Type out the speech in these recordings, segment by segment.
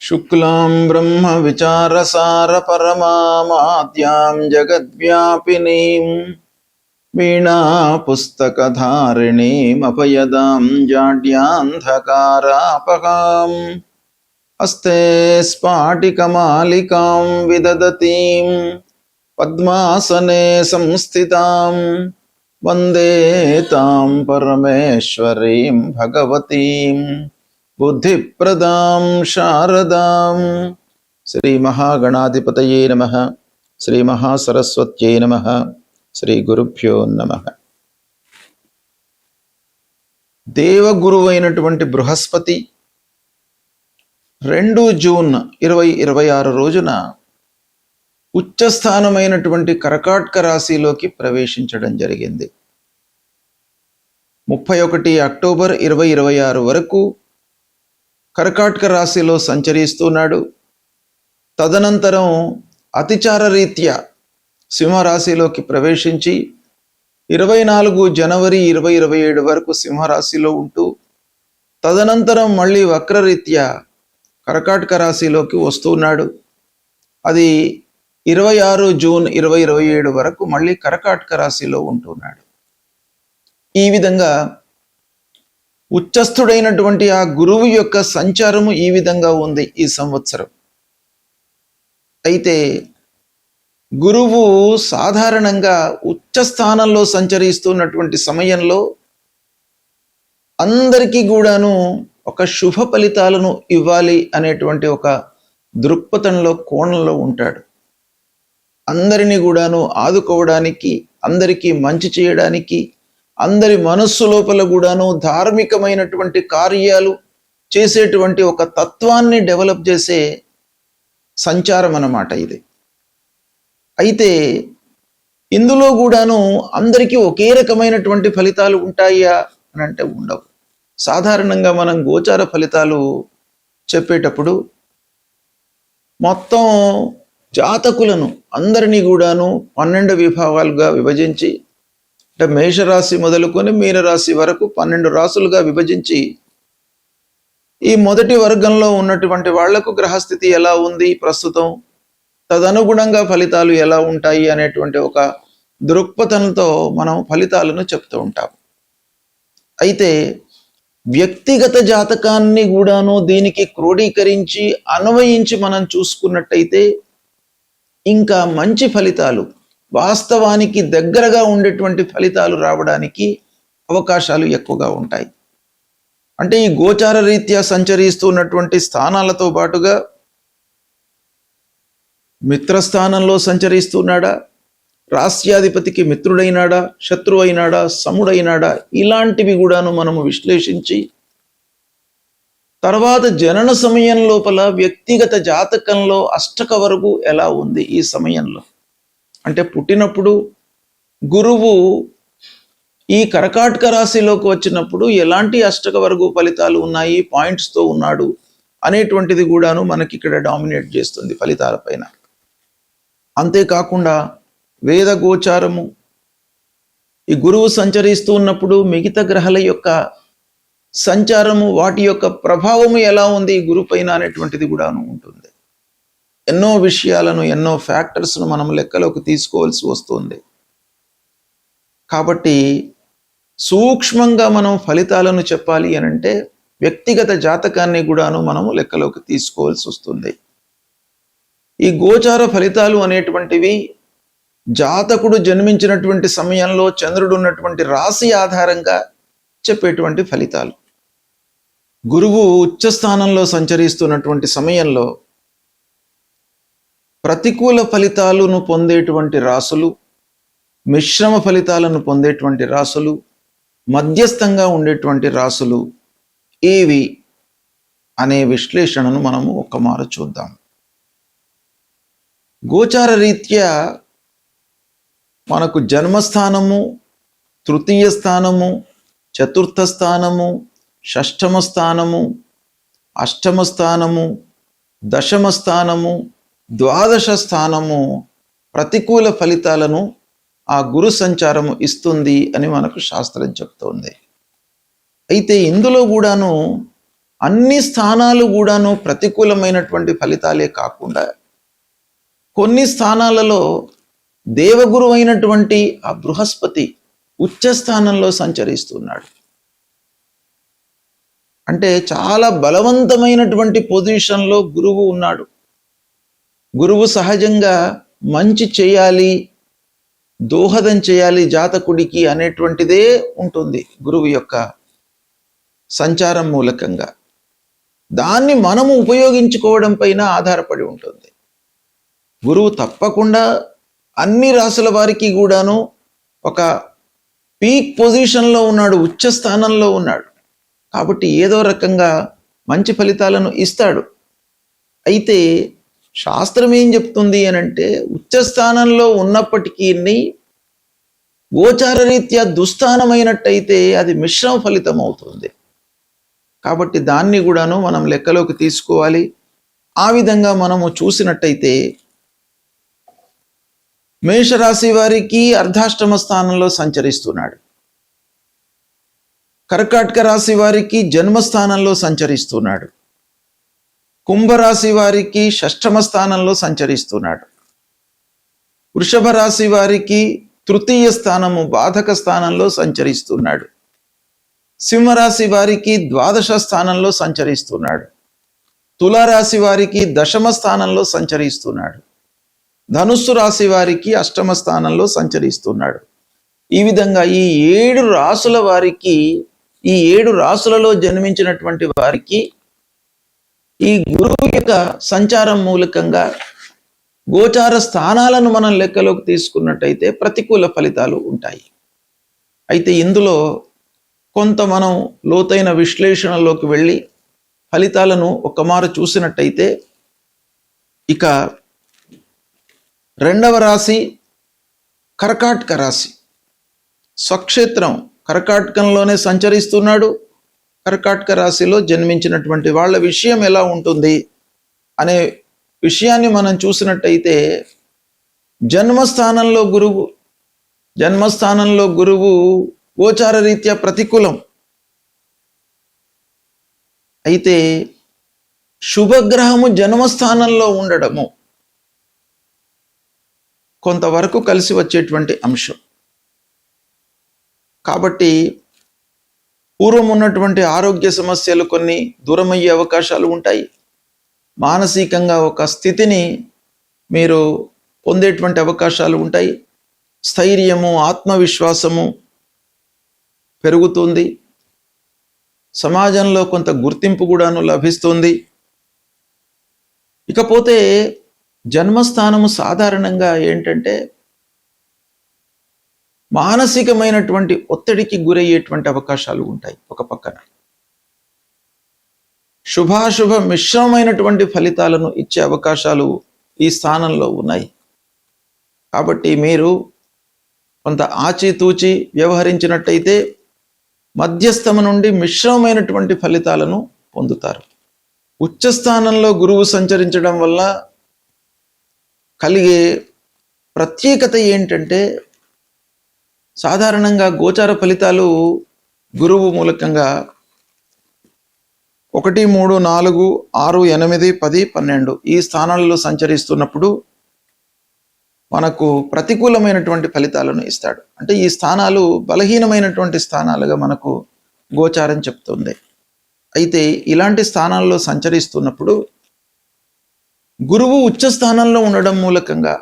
శుక్లాం బ్రహ్మ విచారసార పరమామాద్యాం జగద్వ్యాపినీం వీణా పుస్తకధారిణీం అపయదాం జాడ్యాంధకారాపహాం హస్తే స్ఫాటికమాలికాం విదదతీం పద్మాసనే సంస్థితాం వందే తాం పరమేశ్వరీం భగవతీం బుద్ధిప్రదాం శారదాం. శ్రీ మహాగణాధిపతయే నమః. శ్రీ మహాసరస్వత్యై నమః. శ్రీ గురుభ్యో నమః. దేవగురువైనటువంటి బృహస్పతి 2 జూన్ 2026 రోజున ఉచ్చస్థానమైనటువంటి కర్కాటక రాశిలోకి ప్రవేశించడం జరిగింది. 31 అక్టోబర్ 2026 వరకు కర్కాటక రాశిలో సంచరిస్తున్నాడు. తదనంతరం అతిచార రీత్యా సింహరాశిలోకి ప్రవేశించి 24 జనవరి 2027 వరకు సింహరాశిలో ఉంటూ తదనంతరం మళ్ళీ వక్రరీత్యా కర్కాటక రాశిలోకి వస్తున్నాడు. అది 26 జూన్ 2027 వరకు మళ్ళీ కర్కాటక రాశిలో ఉంటున్నాడు. ఈ విధంగా ఉచ్చస్థుడైనటువంటి ఆ గురువు యొక్క సంచారము ఈ విధంగా ఉంది ఈ సంవత్సరం. అయితే గురువు సాధారణంగా ఉచ్చస్థానంలో సంచరిస్తున్నటువంటి సమయంలో అందరికీ కూడాను ఒక శుభ ఫలితాలను ఇవ్వాలి అనేటువంటి ఒక దృక్పథంలో కోణంలో ఉంటాడు. అందరినీ కూడాను ఆదుకోవడానికి, అందరికీ మంచి చేయడానికి, అందరి మనస్సు లోపల కూడాను ధార్మికమైనటువంటి కార్యాలు చేసేటువంటి ఒక తత్వాన్ని డెవలప్ చేసే సంచారం అన్నమాట ఇది. అయితే ఇందులో కూడాను అందరికీ ఒకే రకమైనటువంటి ఫలితాలు ఉంటాయా అని అంటే ఉండవు. సాధారణంగా మనం గోచార ఫలితాలు చెప్పేటప్పుడు మొత్తం జాతకులను అందరినీ కూడాను 12 విభాగాలుగా విభజించి, అంటే మేషరాశి మొదలుకొని మీనరాశి వరకు 12 రాసులుగా విభజించి ఈ మొదటి వర్గంలో ఉన్నటువంటి వాళ్లకు గ్రహస్థితి ఎలా ఉంది ప్రస్తుతం, తదనుగుణంగా ఫలితాలు ఎలా ఉంటాయి అనేటువంటి ఒక దృక్పథంతో మనం ఫలితాలను చెప్తూ ఉంటాం. అయితే వ్యక్తిగత జాతకాన్ని కూడాను దీనికి క్రోడీకరించి అన్వయించి మనం చూసుకున్నట్టయితే ఇంకా మంచి ఫలితాలు, వాస్తవానికి దగ్గరగా ఉండేటువంటి ఫలితాలు రావడానికి అవకాశాలు ఎక్కువగా ఉంటాయి. అంటే ఈ గోచార రీత్యా సంచరిస్తున్నటువంటి స్థానాలతో పాటుగా మిత్రస్థానంలో సంచరిస్తున్నాడా, రాస్యాధిపతికి మిత్రుడైనాడా, శత్రువు అయినాడా, సముడైనాడా, ఇలాంటివి కూడాను మనము విశ్లేషించి తర్వాత జనన సమయం లోపల వ్యక్తిగత జాతకంలో అష్టక వరకు ఎలా ఉంది ఈ సమయంలో, అంటే పుట్టినప్పుడు గురువు ఈ కర్కాటక రాశిలోకి వచ్చినప్పుడు ఎలాంటి అష్టక వర్గ ఫలితాలు ఉన్నాయి, పాయింట్స్తో ఉన్నాడు అనేటువంటిది కూడాను మనకి ఇక్కడ డామినేట్ చేస్తుంది ఫలితాల పైన. అంతేకాకుండా వేద గోచారము, ఈ గురువు సంచరిస్తూ ఉన్నప్పుడు మిగతా గ్రహాల యొక్క సంచారము, వాటి యొక్క ప్రభావము ఎలా ఉంది ఈ గురువు పైన అనేటువంటిది కూడాను ఉంటుంది. ఎన్నో విషయాలను, ఎన్నో ఫ్యాక్టర్స్ను మనం లెక్కలోకి తీసుకోవాల్సి వస్తుంది. కాబట్టి సూక్ష్మంగా మనం ఫలితాలను చెప్పాలి అని అంటే వ్యక్తిగత జాతకాన్ని కూడాను మనము లెక్కలోకి తీసుకోవాల్సి వస్తుంది. ఈ గోచార ఫలితాలు అనేటువంటివి జాతకుడు జన్మించినటువంటి సమయంలో చంద్రుడు ఉన్నటువంటి రాశి ఆధారంగా చెప్పేటువంటి ఫలితాలు. గురువు ఉచ్చస్థానంలో సంచరిస్తున్నటువంటి సమయంలో ప్రతికూల ఫలితాలను పొందేటువంటి రాసులు, మిశ్రమ ఫలితాలను పొందేటువంటి రాసులు, మధ్యస్థంగా ఉండేటువంటి రాసులు ఏవి అనే విశ్లేషణను మనము ఒక్కమారు చూద్దాం. గోచార రీత్యా మనకు జన్మస్థానము, తృతీయ స్థానము, చతుర్థ స్థానము, షష్ఠమ స్థానము, అష్టమ స్థానము, దశమ స్థానము, ద్వాదశ స్థానము ప్రతికూల ఫలితాలను ఆ గురు సంచారము ఇస్తుంది అని మనకు శాస్త్రం చెప్తోంది. అయితే ఇందులో కూడాను అన్ని స్థానాలు కూడాను ప్రతికూలమైనటువంటి ఫలితాలే కాకుండా కొన్ని స్థానాలలో దేవగురు అయినటువంటి ఆ బృహస్పతి ఉచ్చ స్థానంలో సంచరిస్తున్నాడు. అంటే చాలా బలవంతమైనటువంటి పొజిషన్లో గురువు ఉన్నాడు. గురువు సహజంగా మంచి చేయాలి, దోహదం చేయాలి జాతకుడికి అనేటువంటిదే ఉంటుంది గురువు యొక్క సంచారం మూలకంగా. దాన్ని మనము ఉపయోగించుకోవడం పైన ఆధారపడి ఉంటుంది. గురువు తప్పకుండా అన్ని రాసుల వారికి కూడాను ఒక పీక్ పొజిషన్లో ఉన్నాడు, ఉచ్చ స్థానంలో ఉన్నాడు. కాబట్టి ఏదో రకంగా మంచి ఫలితాలను ఇస్తాడు. అయితే శాస్త్రం ఏం చెప్తుంది అనంటే, ఉచ్చ స్థానంలో ఉన్నప్పటికీ గోచార రీత్యా దుస్థానమైనట్టయితే అది మిశ్రమ ఫలితం అవుతుంది. కాబట్టి దాన్ని కూడాను మనం లెక్కలోకి తీసుకోవాలి. ఆ విధంగా మనము చూసినట్టయితే మేషరాశి వారికి అర్ధాష్టమ స్థానంలో సంచరిస్తున్నాడు. కర్కాటక రాశి వారికి జన్మస్థానంలో సంచరిస్తున్నాడు. కుంభరాశి వారికి షష్ఠమ స్థానంలో సంచరిస్తున్నాడు. వృషభ రాశి వారికి తృతీయ స్థానము బాధక స్థానంలో సంచరిస్తున్నాడు. సింహరాశి వారికి ద్వాదశ స్థానంలో సంచరిస్తున్నాడు. తులారాశి వారికి దశమ స్థానంలో సంచరిస్తున్నాడు. ధనుస్సు రాశి వారికి అష్టమ స్థానంలో సంచరిస్తున్నాడు. ఈ విధంగా ఈ 7 రాసుల వారికి, ఈ 7 రాసులలో జన్మించినటువంటి వారికి ఈ గురువు యొక్క సంచారం మూలకంగా గోచార స్థానాలను మనం లెక్కలోకి తీసుకున్నట్టయితే ప్రతికూల ఫలితాలు ఉంటాయి. అయితే ఇందులో కొంత మనం లోతైన విశ్లేషణలోకి వెళ్ళి ఫలితాలను ఒక్కమారు చూసినట్టయితే, ఇక రెండవ రాశి కర్కాటక రాశి. స్వక్షేత్రం కర్కాటకంలోనే సంచరిస్తున్నాడు. కర్కాటక రాశిలో జన్మించినటువంటి వాళ్ళ విషయం ఎలా ఉంటుంది అనే విషయాన్ని మనం చూసినట్టయితే, జన్మస్థానంలో గురువు గోచార రీత్యా ప్రతికూలం. అయితే శుభగ్రహము జన్మస్థానంలో ఉండడము కొంతవరకు కలిసి వచ్చేటువంటి అంశం. కాబట్టి పూర్వం ఉన్నటువంటి ఆరోగ్య సమస్యలు కొన్ని దూరమయ్యే అవకాశాలు ఉంటాయి. మానసికంగా ఒక స్థితిని మీరు పొందేటువంటి అవకాశాలు ఉంటాయి. స్థైర్యము, ఆత్మవిశ్వాసము పెరుగుతుంది. సమాజంలో కొంత గుర్తింపు కూడాను లభిస్తుంది. ఇకపోతే జన్మస్థానము సాధారణంగా ఏంటంటే మానసికమైనటువంటి ఒత్తిడికి గురయ్యేటువంటి అవకాశాలు ఉంటాయి. ఒక పక్కన శుభాశుభ మిశ్రమైనటువంటి ఫలితాలను ఇచ్చే అవకాశాలు ఈ స్థానంలో ఉన్నాయి. కాబట్టి మీరు కొంత ఆచితూచి వ్యవహరించినట్టయితే మధ్యస్థము నుండి మిశ్రమైనటువంటి ఫలితాలను పొందుతారు. ఉచ్చస్థానంలో గురువు సంచరించడం వల్ల కలిగే ప్రత్యేకత ఏంటంటే, సాధారణంగా గోచార ఫలితాలు గురువు మూలకంగా 1, 3, 4, 6, 8, 10, 12 ఈ స్థానాలలో సంచరిస్తున్నప్పుడు మనకు ప్రతికూలమైనటువంటి ఫలితాలను ఇస్తాడు. అంటే ఈ స్థానాలు బలహీనమైనటువంటి స్థానాలుగా మనకు గోచారం చెప్తుంది. అయితే ఇలాంటి స్థానాల్లో సంచరిస్తున్నప్పుడు గురువు ఉచ్చ స్థానంలో ఉండడం మూలకంగా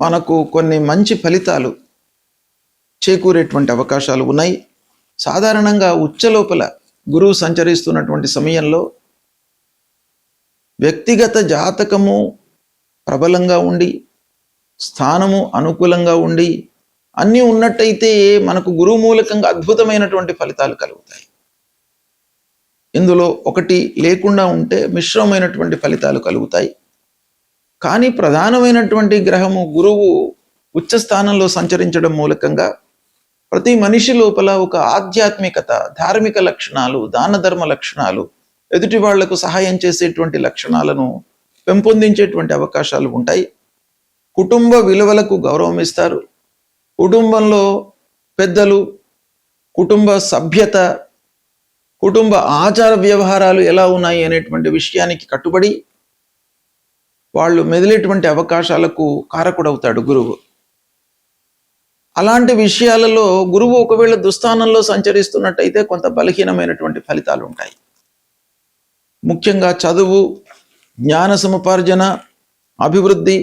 మనకు కొన్ని మంచి ఫలితాలు చేకూరేటువంటి అవకాశాలు ఉన్నాయి. సాధారణంగా ఉచ్చ లోపల గురువు సంచరిస్తున్నటువంటి సమయంలో వ్యక్తిగత జాతకము ప్రబలంగా ఉండి, స్థానము అనుకూలంగా ఉండి, అన్నీ ఉన్నట్టయితే మనకు గురువు మూలకంగా అద్భుతమైనటువంటి ఫలితాలు కలుగుతాయి. ఇందులో ఒకటి లేకుండా ఉంటే మిశ్రమైనటువంటి ఫలితాలు కలుగుతాయి. కానీ ప్రధానమైనటువంటి గ్రహము గురువు ఉచ్చ స్థానంలో సంచరించడం మూలకంగా ప్రతి మనిషి లోపల ఒక ఆధ్యాత్మికత, ధార్మిక లక్షణాలు, దాన ధర్మ లక్షణాలు, ఎదుటి వాళ్లకు సహాయం చేసేటువంటి లక్షణాలను పెంపొందించేటువంటి అవకాశాలు ఉంటాయి. కుటుంబ విలువలకు గౌరవం ఇస్తారు. కుటుంబంలో పెద్దలు, కుటుంబ సభ్యత, కుటుంబ ఆచార వ్యవహారాలు ఎలా ఉన్నాయి అనేటువంటి విషయానికి కట్టుబడి వాళ్ళు మెదిలేటువంటి అవకాశాలకు కారకుడవుతాడు గురువు. అలాంటి విషయాలలో గురువు ఒకవేళ దుస్థానంలో సంచరిస్తున్నట్టయితే కొంత బలహీనమైనటువంటి ఫలితాలు ఉంటాయి. ముఖ్యంగా చదువు, జ్ఞాన సముపార్జన, అభివృద్ధి,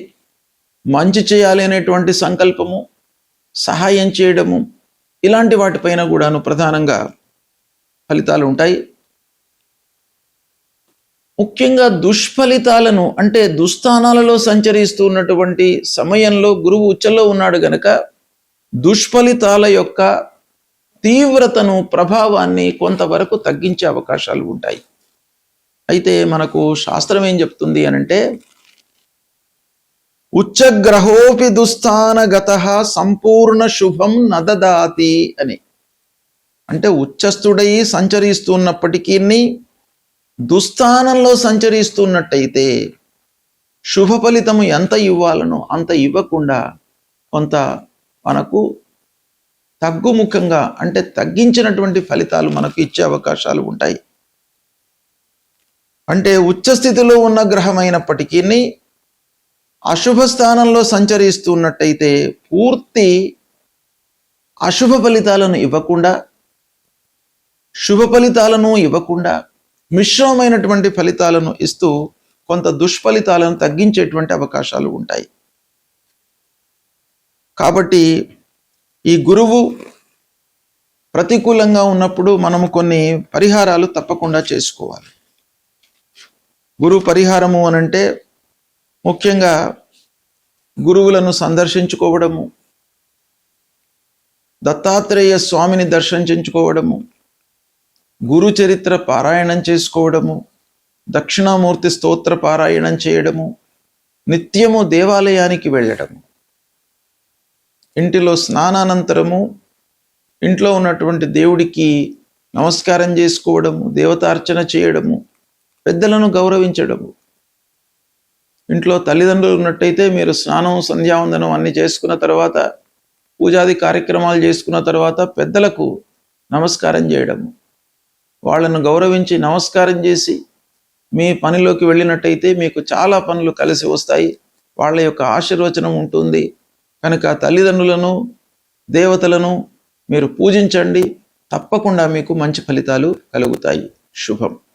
మంచి చేయాలి అనేటువంటి సంకల్పము, సహాయం చేయడము, ఇలాంటి వాటిపైన కూడాను ప్రధానంగా ఫలితాలు ఉంటాయి. ముఖ్యంగా దుష్ఫలితాలను అంటే దుస్థానాలలో సంచరిస్తున్నటువంటి సమయంలో గురువు ఉచ్చలో ఉన్నాడు గనక దుష్ఫలితాల యొక్క తీవ్రతను, ప్రభావాన్ని కొంతవరకు తగ్గించే అవకాశాలు ఉంటాయి. అయితే మనకు శాస్త్రం ఏం చెప్తుంది అనంటే ఉచ్చగ్రహోపి దుస్థానగత సంపూర్ణ శుభం నదదాతి అని. అంటే ఉచ్చస్థుడై సంచరిస్తున్నప్పటికీ దుస్థానంలో సంచరిస్తున్నట్టయితే శుభ ఫలితము ఎంత ఇవ్వాలనో అంత ఇవ్వకుండా కొంత మనకు తగ్గుముఖంగా అంటే తగ్గించినటువంటి ఫలితాలు మనకు ఇచ్చే అవకాశాలు ఉంటాయి. అంటే ఉచ్చస్థితిలో ఉన్న గ్రహమైనప్పటికీ అశుభ స్థానంలో సంచరిస్తున్నట్టయితే పూర్తి అశుభ ఫలితాలను ఇవ్వకుండా, శుభ ఫలితాలను ఇవ్వకుండా మిశ్రమైనటువంటి ఫలితాలను ఇస్తూ కొంత దుష్ఫలితాలను తగ్గించేటువంటి అవకాశాలు ఉంటాయి. కాబట్టి ఈ గురువు ప్రతికూలంగా ఉన్నప్పుడు మనము కొన్ని పరిహారాలు తప్పకుండా చేసుకోవాలి. గురు పరిహారము అనంటే ముఖ్యంగా గురువులను సందర్శించుకోవడము, దత్తాత్రేయ స్వామిని దర్శించుకోవడము, గురు చరిత్ర పారాయణం చేసుకోవడము, దక్షిణామూర్తి స్తోత్ర పారాయణం చేయడము, నిత్యము దేవాలయానికి వెళ్ళడము, ఇంటిలో స్నానానంతరము ఇంట్లో ఉన్నటువంటి దేవుడికి నమస్కారం చేసుకోవడము, దేవతార్చన చేయడము, పెద్దలను గౌరవించడము. ఇంట్లో తల్లిదండ్రులు ఉన్నట్టయితే మీరు స్నానం, సంధ్యావందనం అన్ని చేసుకున్న తర్వాత, పూజాది కార్యక్రమాలు చేసుకున్న తర్వాత పెద్దలకు నమస్కారం చేయడము, వాళ్ళను గౌరవించి నమస్కారం చేసి మీ పనిలోకి వెళ్ళినట్టయితే మీకు చాలా పనులు కలిసి వస్తాయి. వాళ్ళ యొక్క ఆశీర్వచనం ఉంటుంది. కనుక తల్లిదండ్రులను, దేవతలను మీరు పూజించండి. తప్పకుండా మీకు మంచి ఫలితాలు కలుగుతాయి. శుభం.